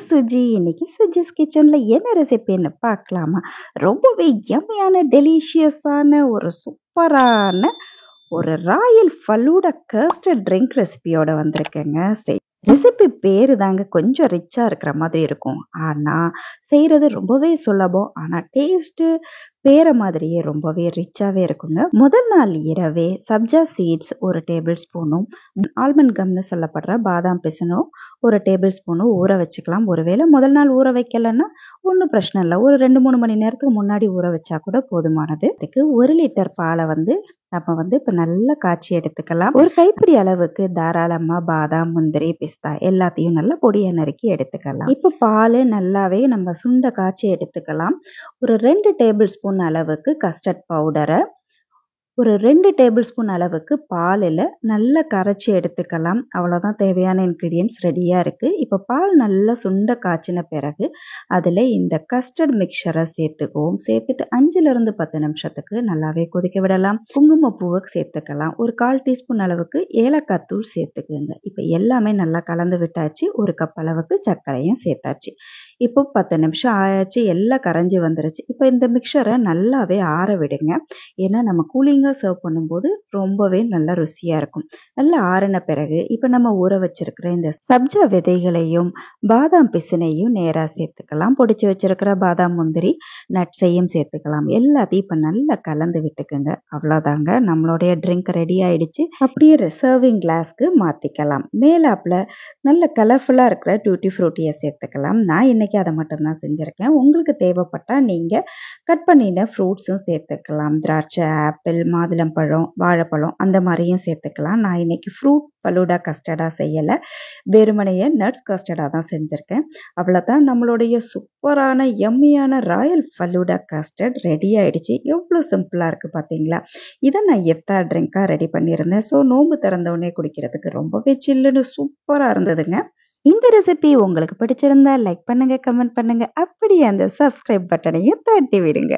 சுஜி. இன்னைக்கு சுஜிஸ் கிச்சன்ல என்ன ரெசிபின்னு பார்க்கலாமா? ரொம்பவே யம்மியான, டெலிஷியஸான ஒரு சூப்பரான ஒரு ராயல் ஃபலூடா கர்ஸ்டர்ட் ட்ரிங்க் ரெசிபியோட வந்திருக்கேங்க. ரெசிபி பேரு தாங்க கொஞ்சம் ரிச்சா இருக்கிற மாதிரி இருக்கும். ஆனா, செய்றது ரொம்பவே சுலபம். ஆனா டேஸ்ட்டு பேர மாதிரியே ரொம்பவே ரிச்சாவே இருக்குங்க. முதல் நாள் இரவே சப்ஜா சீட்ஸ் 1 டேபிள் ஸ்பூனும், ஆல்மண்ட் கம்னு சொல்லப்படுற பாதாம் பிசினும் 1 டேபிள் ஸ்பூனும் ஊற வச்சுக்கலாம். ஒருவேளை முதல் நாள் ஊற வைக்கலன்னா ஒண்ணும் பிரச்சனை இல்ல. ஒரு 2, 3 மணி நேரத்துக்கு முன்னாடி ஊற வச்சா கூட போதுமானது. இதுக்கு 1 லிட்டர் பால நம்ம இப்ப நல்லா காய்ச்சி எடுத்துக்கலாம். ஒரு கைப்பிடி அளவுக்கு தாராளமா பாதாம், முந்திரி, பிஸ்தா எல்லாத்தையும் நல்லா பொடியா நறுக்கி எடுத்துக்கலாம். இப்ப பால் நல்லாவே நம்ம சுண்ட காய்ச்சி எடுத்துக்கலாம். ஒரு 2 டேபிள் ஸ்பூன் அளவுக்கு கஸ்டர்ட் பவுடரை ஒரு 2 டேபிள் ஸ்பூன் அளவுக்கு பாலில் நல்லா கரைச்சி எடுத்துக்கலாம். அவ்வளோதான், தேவையான இன்க்ரீடியன்ட்ஸ் ரெடியாக இருக்குது. இப்போ பால் நல்லா சுண்ட காய்ச்சின பிறகு அதில் இந்த கஸ்டர்ட் மிக்சரை சேர்த்துக்குவோம். சேர்த்துட்டு 5லிருந்து 10 நிமிஷத்துக்கு நல்லாவே கொதிக்க விடலாம். குங்குமப்பூவை சேர்த்துக்கலாம். ஒரு 1/4 டீஸ்பூன் அளவுக்கு ஏலக்காய் தூள் சேர்த்துக்குங்க. இப்போ எல்லாமே நல்லா கலந்து விட்டாச்சு. 1 கப் அளவுக்கு சர்க்கரையும் சேர்த்தாச்சு. இப்போ 10 நிமிஷம் ஆயாச்சு, எல்லாம் கரைஞ்சி வந்துருச்சு. இப்போ இந்த மிக்சரை நல்லாவே ஆற விடுங்க. ஏன்னா நம்ம கூலிங்காக சர்வ் பண்ணும்போது ரொம்பவே நல்லா ருசியாக இருக்கும். நல்லா ஆறின பிறகு இப்போ நம்ம ஊற வச்சிருக்கிற இந்த சப்ஜா விதைகளையும் பாதாம் பிசினையும் நேராக சேர்த்துக்கலாம். பொடிச்சு வச்சிருக்கிற பாதாம், முந்திரி, நட்ஸையும் சேர்த்துக்கலாம். எல்லாத்தையும் இப்போ நல்லா கலந்து விட்டுக்குங்க. அவ்வளோதாங்க, நம்மளுடைய ட்ரிங்க் ரெடி ஆயிடுச்சு. அப்படியே சர்விங் கிளாஸ்க்கு மாற்றிக்கலாம். மேலாப்பில் நல்ல கலர்ஃபுல்லாக இருக்கிற டூட்டி ஃப்ரூட்டியை சேர்த்துக்கலாம். நான் இன்னைக்கு அதை மட்டும்தான் செஞ்சுருக்கேன். உங்களுக்கு தேவைப்பட்டால் நீங்கள் கட் பண்ணின ஃப்ரூட்ஸும் சேர்த்துக்கலாம். திராட்சை, ஆப்பிள், மாதுளம்பழம், வாழைப்பழம் அந்த மாதிரியும் சேர்த்துக்கலாம். நான் இன்னைக்கு ஃப்ரூட் ஃபலூடா கஸ்டர்டாக செய்யலை, வெறுமனைய நட்ஸ் கஸ்டர்டாக தான் செஞ்சுருக்கேன். அவ்வளோதான், நம்மளுடைய சூப்பரான யம்மியான ராயல் ஃபலூடா கஸ்டர்ட் ரெடி ஆயிடுச்சு. எவ்வளோ சிம்பிளாக இருக்குது பார்த்தீங்களா? இதை நான் இஃப்தார் ட்ரிங்காக ரெடி பண்ணியிருந்தேன். ஸோ நோன்பு திறந்தவுடனே குடிக்கிறதுக்கு ரொம்பவே சில்லுன்னு சூப்பராக இருந்ததுங்க. இந்த ரெசிபி உங்களுக்கு பிடிச்சிருந்தா லைக் பண்ணுங்க, கமெண்ட் பண்ணுங்க. அப்படியே அந்த சப்ஸ்கிரைப் பட்டனையும் தட்டி விடுங்க.